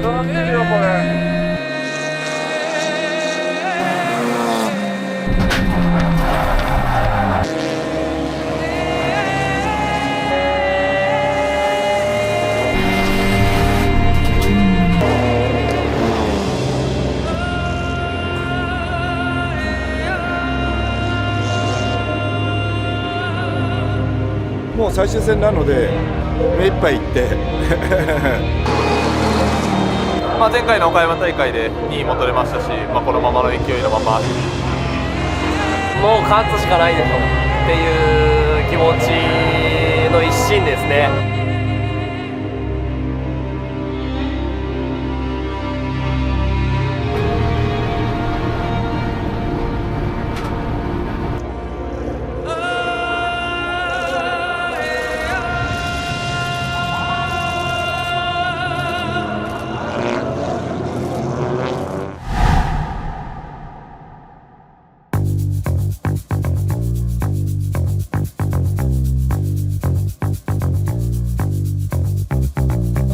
ってるよこれ。もう最終戦なので目いっぱい行って前回の岡山大会で2位も取れましたし、このままの勢いのままもう勝つしかないでしょっていう気持ちの一心ですね。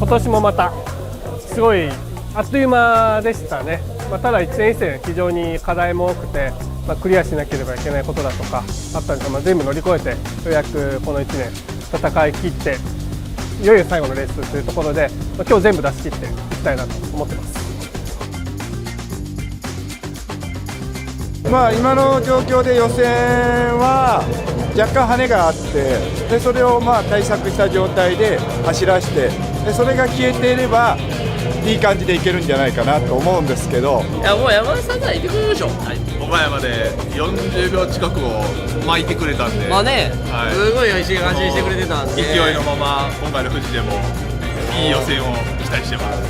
今年もまたすごいあっという間でしたね。ただ1戦1戦非常に課題も多くて、クリアしなければいけないことだとかあったんですが、全部乗り越えてようやくこの1年戦い切っていよいよ最後のレースというところで、今日全部出し切っていきたいなと思ってます。今の状況で予選は若干跳ねがあって、でそれを対策した状態で走らせて、でそれが消えていればいい感じでいけるんじゃないかなと思うんですけど、いやもう山田さんがいてくれるでしょ。岡山で40秒近くを巻いてくれたんで、すごい安心してくれてたんで、勢いのまま今回の富士でもいい予選を期待してます。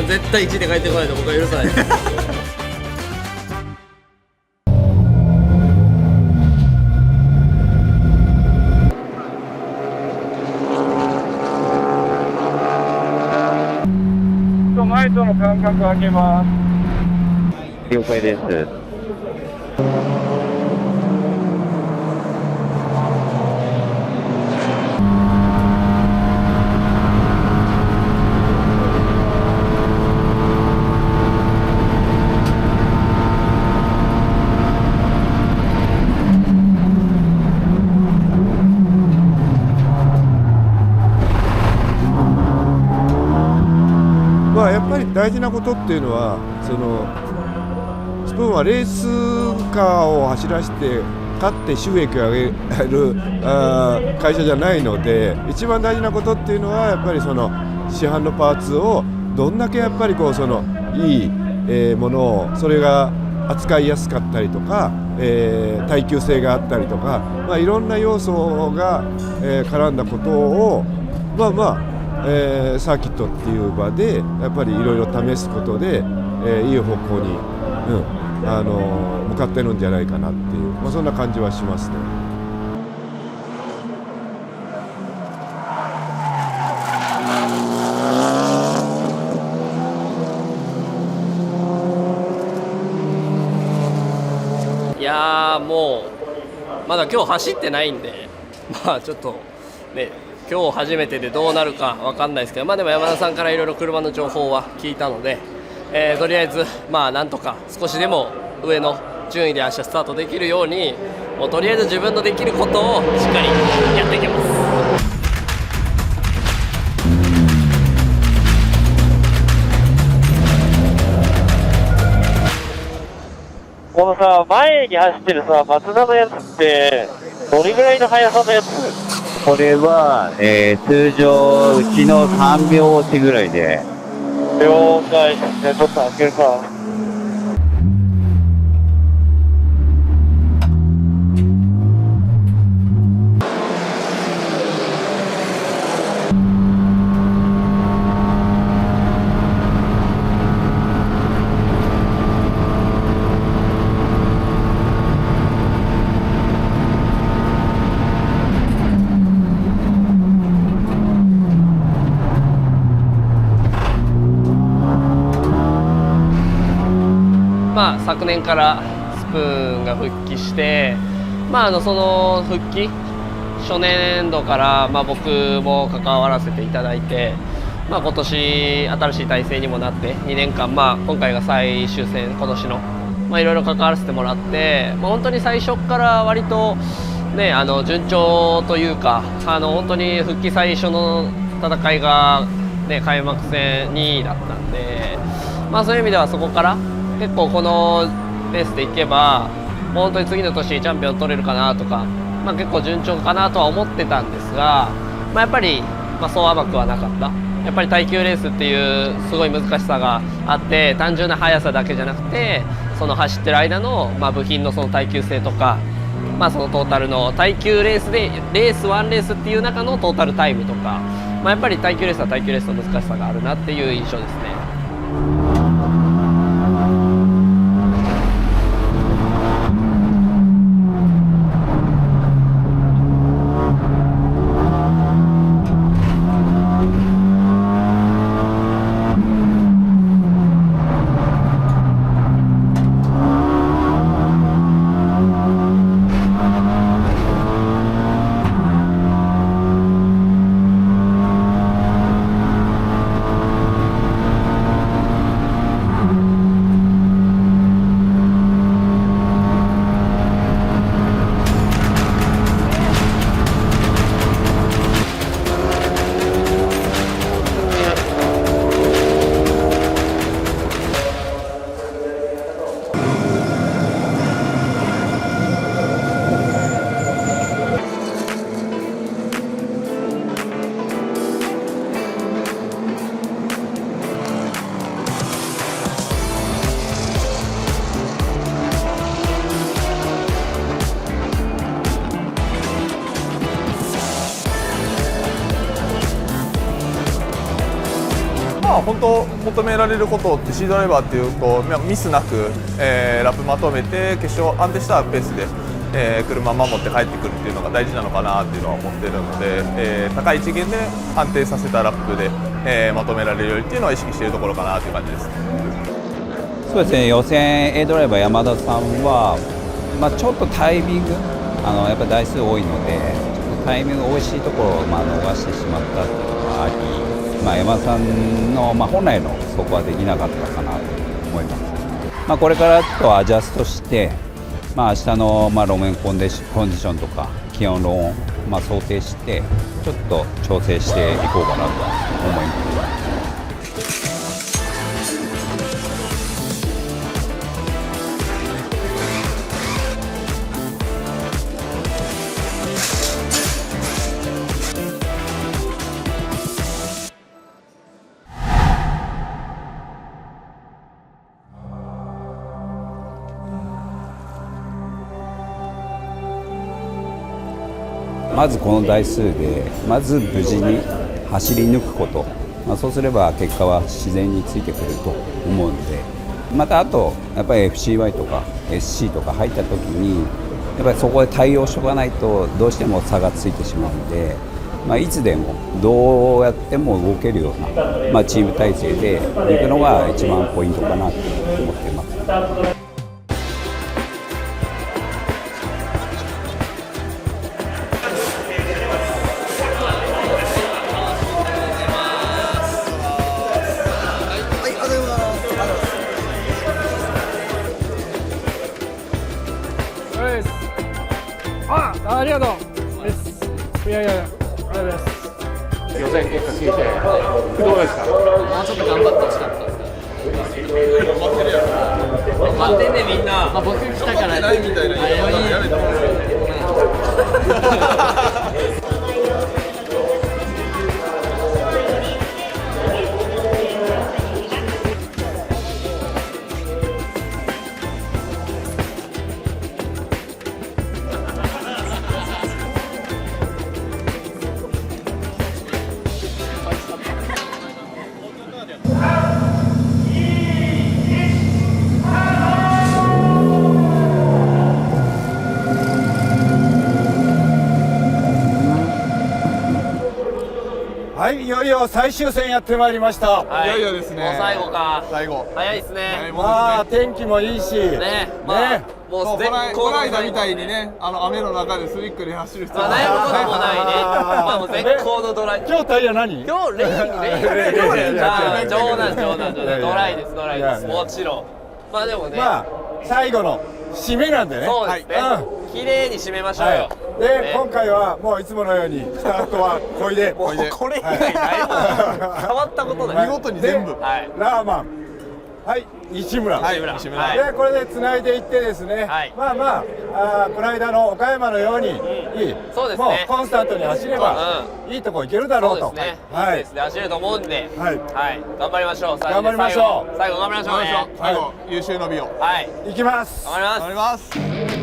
絶対1位で帰ってこないと僕は許さないです前との間隔空けます。了解です。やっぱり大事なことっていうのは、スプーンはレースカーを走らせて勝って収益を上げる会社じゃないので、一番大事なことっていうのはやっぱりその市販のパーツをどんだけやっぱりいいものを、それが扱いやすかったりとか、耐久性があったりとか、いろんな要素が、絡んだことをサーキットっていう場でやっぱりいろいろ試すことで、いい方向に、向かってるんじゃないかなっていう、そんな感じはしますね。いやもうまだ今日走ってないんで、ちょっとね今日初めてでどうなるか分かんないですけど、でも山田さんからいろいろ車の情報は聞いたので、とりあえずなんとか少しでも上の順位で明日スタートできるように、もうとりあえず自分のできることをしっかりやっていきます。このさ、前に走ってるさ、松田のやつって、どれぐらいの速さのやつ？これは、通常、うちの3秒落ちぐらいで。了解。じゃあちょっと開けるか。昨年からスプーンが復帰して、その復帰初年度から僕も関わらせていただいて、今年新しい体制にもなって2年間、今回が最終戦、今年のいろいろ関わらせてもらって、本当に最初から割と、ね、順調というか本当に復帰最初の戦いが、ね、開幕戦2位だったんで、そういう意味ではそこから結構このペースでいけば本当に次の年チャンピオン取れるかなとか、結構順調かなとは思ってたんですが、やっぱり、そう甘くはなかった。やっぱり耐久レースっていうすごい難しさがあって、単純な速さだけじゃなくてその走ってる間の、部品のその耐久性とか、そのトータルの耐久レースでレース1レースっていう中のトータルタイムとか、やっぱり耐久レースは耐久レースの難しさがあるなっていう印象ですね。本当求められることってシードドライバーっていうとミスなく、ラップまとめて決勝安定したペースで、車守って帰ってくるっていうのが大事なのかなっていうのは思っているので、高い一元で安定させたラップで、まとめられるようにっていうのは意識しているところかなという感じです。そうですね、予選 A ドライバー山田さんは、ちょっとタイミングやっぱり台数多いのでタイミング美味しいところを逃してしまったっていうのがあり、山田さんの、本来の走行はできなかったかなと思います。これからとアジャストして、明日の、路面コンディションとか気温ローン、想定してちょっと調整していこうかなと思います。まずこの台数でまず無事に走り抜くこと、そうすれば結果は自然についてくると思うので、またあとやっぱり FCY とか SC とか入った時にやっぱりそこで対応しておかないとどうしても差がついてしまうので、いつでもどうやっても動けるような、チーム体制でいくのが一番ポイントかなと思っています。ありがとう。いや、ありがとうございます。予選結果聞いてどうですか？もうちょっと頑張ってほしかったですね。待ってんねみんな。僕来たからないみたいな言い方やめた方がいい。はい、いよいよ最終戦やってまいりました。いよいよですね。もう最後か。最後。早いですね。天気もいいし、ね、もう絶好このの間みたいにね、雨の中でスリックで走る必要まあ悩むこともないね。まあもう絶好のドライ。今日タイヤ何？今日レインあー冗談冗談ドライですドライですもちろん。まあでもね、まあ最後の締めなんでね。そうですね。綺麗に締めましょうよ。で、今回はもういつものようにスタートはこいで。もうこれ以外ないもん。変わったことない。見事に全部。はい。ラーマン。はい、西村。はい、西村。で、これで繋いでいってですね。はい。まあこの間の岡山のように、そうですね。もうコンスタントに走ればいいとこ行けるだろうと。そうですね。はい。走れると思うんで。はい。頑張りましょう。頑張りましょう。最後頑張りましょうね。最後優秀の美を。はい。行きます。頑張ります。頑張ります。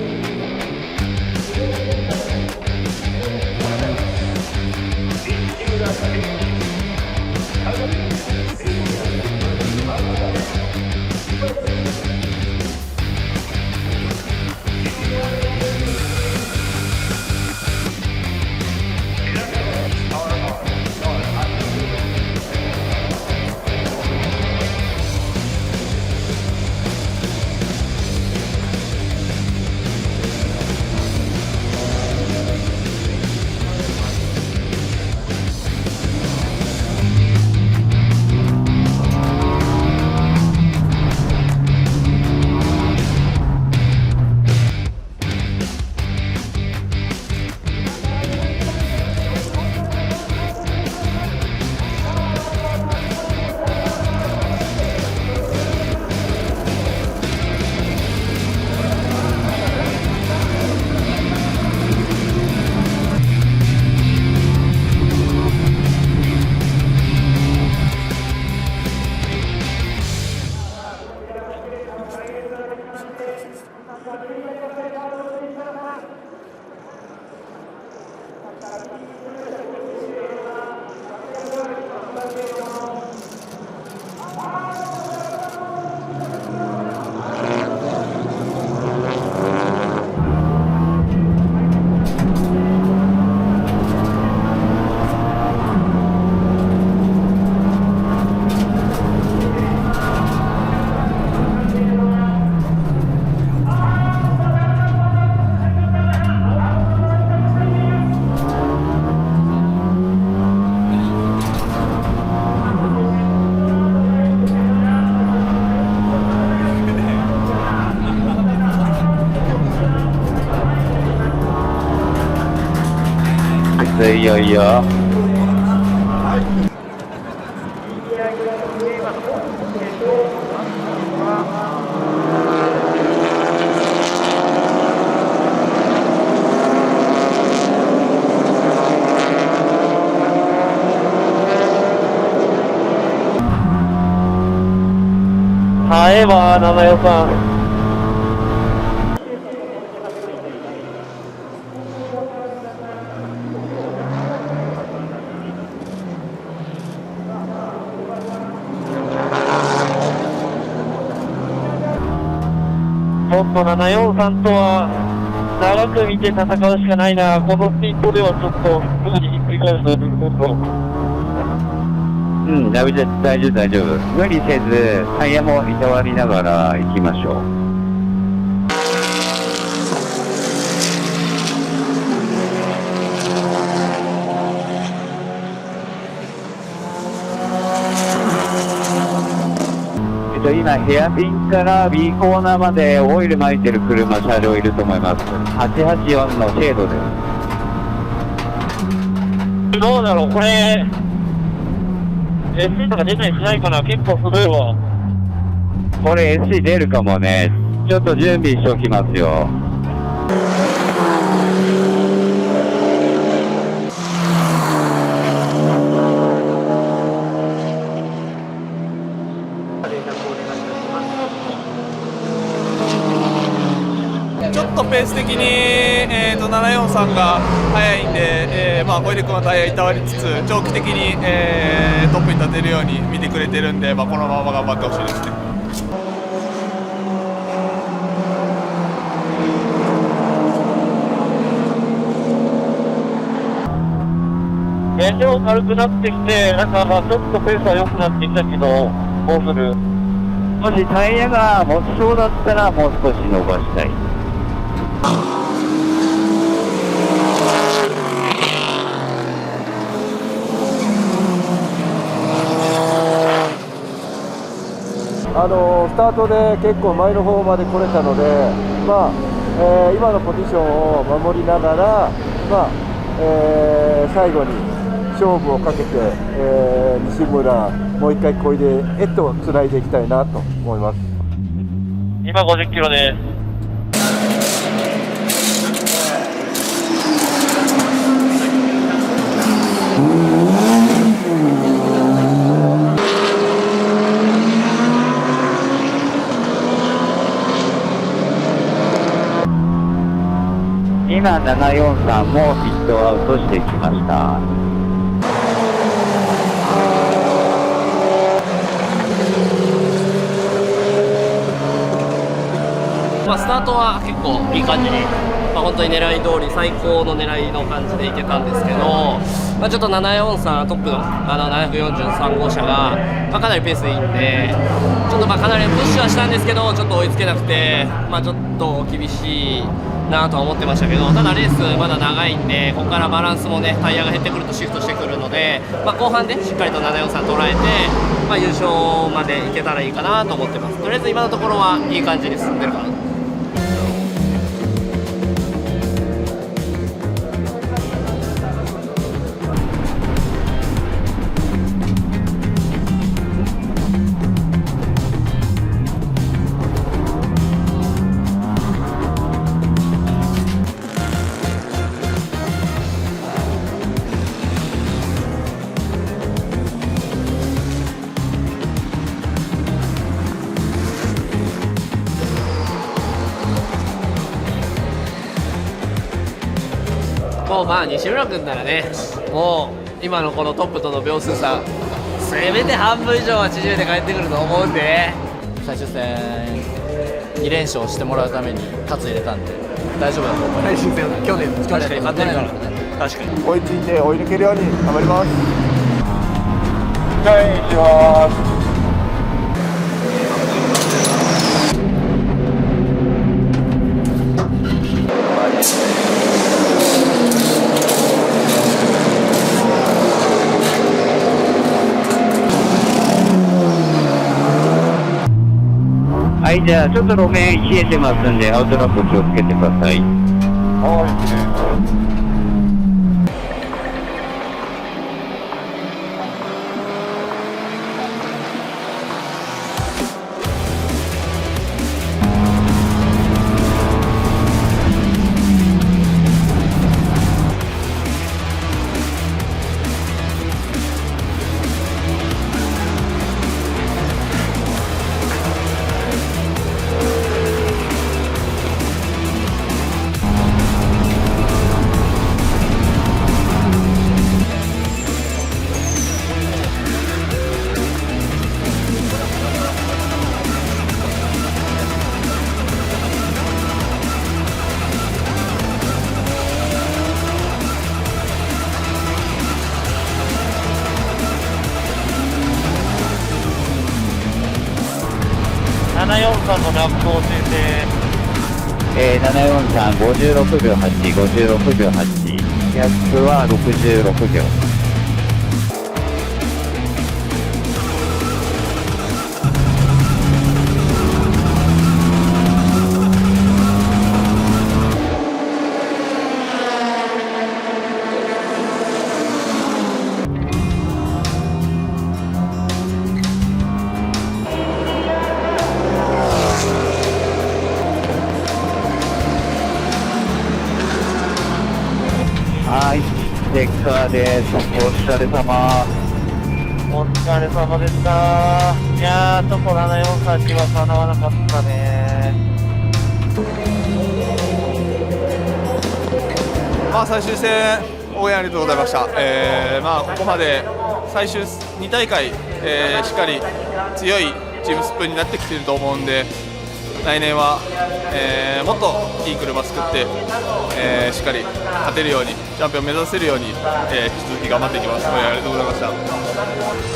いよいよ。耐えば七代さん。ちょっと743とは長く見て戦うしかないな。このスピードではちょっとすぐにひっくり返すと。大丈夫。無理せず、タイヤもいたわりながら行きましょう。今、ヘアピンから B コーナーまでオイル巻いてる車両いると思います。884のシェードです。どうだろう、これ、SC とか出たりしないかな、結構すごいわ。これ SC 出るかもね。ちょっと準備しておきますよ。ちょっとペース的に、743が速いんで、小出君はタイヤいたわりつつ長期的に、トップに立てるように見てくれてるんで、このまま頑張ってほしいですね。燃料軽くなってきて、ちょっとペースは良くなってきたけど、どうする？もしタイヤが持ちそうだったらもう少し伸ばしたい。スタートで結構前の方まで来れたので、今のポジションを守りながら、最後に勝負をかけて、西村、もう一回こいでつないでいきたいなと思います。今50キロです。今743もピットアウトしてきました。スタートは結構いい感じに、本当に狙い通り最高の狙いの感じでいけたんですけど、ちょっと743トップの743号車が、かなりペースいいんで、ちょっとかなりプッシュはしたんですけど、ちょっと追いつけなくて、ちょっと厳しいなとは思ってましたけど、ただレースまだ長いんで、ここからバランスもね、タイヤが減ってくるとシフトしてくるので、後半でしっかりと743捉えて、優勝までいけたらいいかなと思ってます。とりあえず今のところはいい感じに進んでるかな。もう西村君ならね、もう今のこのトップとの秒数差、せめて半分以上は縮めて帰ってくると思うんでね。最終戦2連勝してもらうために勝つ入れたんで大丈夫だと思います。最終戦去年確かに勝ってるからね。確かに追いついて追い抜けるように頑張ります。はい、行きます。はい、じゃあちょっと路面冷えてますんで、アウトラップ気をつけてください。743のラップを先生。743、56秒8、56秒8、100は66秒。はい、ステッカーです。お疲れ様。お疲れ様でした。いやー、ちょっと743にはかなわなかったね。最終戦応援ありがとうございました。ここまで最終2大会、しっかり強いチームスプーンになってきていると思うんで、来年は、もっといい車作って、しっかり勝てるように、チャンピオン目指せるように、引き続き頑張っていきます。応援ありがとうございました。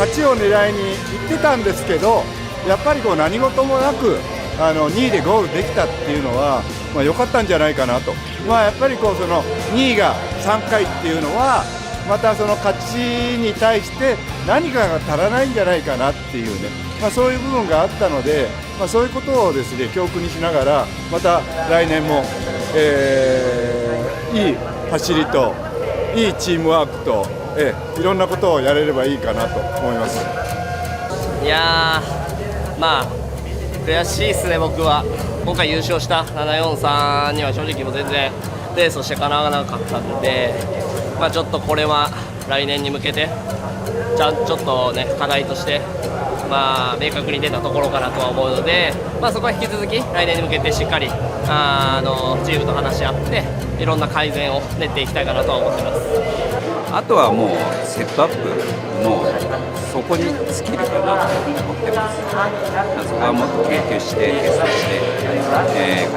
勝ちを狙いに行ってたんですけど、やっぱり何事もなく2位でゴールできたっていうのは良かったんじゃないかなと、やっぱりその2位が3回っていうのはまたその勝ちに対して何かが足らないんじゃないかなっていうね、そういう部分があったので、そういうことをですね教訓にしながらまた来年も、いい走りといいチームワークと、いろんなことをやれればいいかなと思います。いやー悔しいですね、僕は。今回優勝した743には正直もう全然レースをしてかなわなかったんで、ちょっとこれは来年に向けてちょっとね課題として明確に出たところかなとは思うので、そこは引き続き来年に向けてしっかりチームと話し合っていろんな改善を練っていきたいかなとは思ってます。あとはもうセットアップもそこに尽きるかなと思ってます。そこはもっと研究してテストして、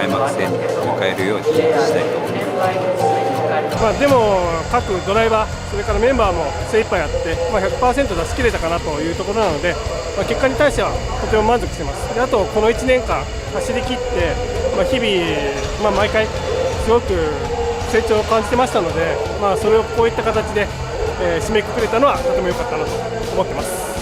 開幕戦に迎えるようにしたいと思います。でも各ドライバー、それからメンバーも精一杯やって、100% 出し切れたかなというところなので、結果に対してはとても満足しています。であとこの1年間走り切って、日々、毎回すごく成長を感じてましたので、それをこういった形で、締めくくれたのはとても良かったなと思ってます。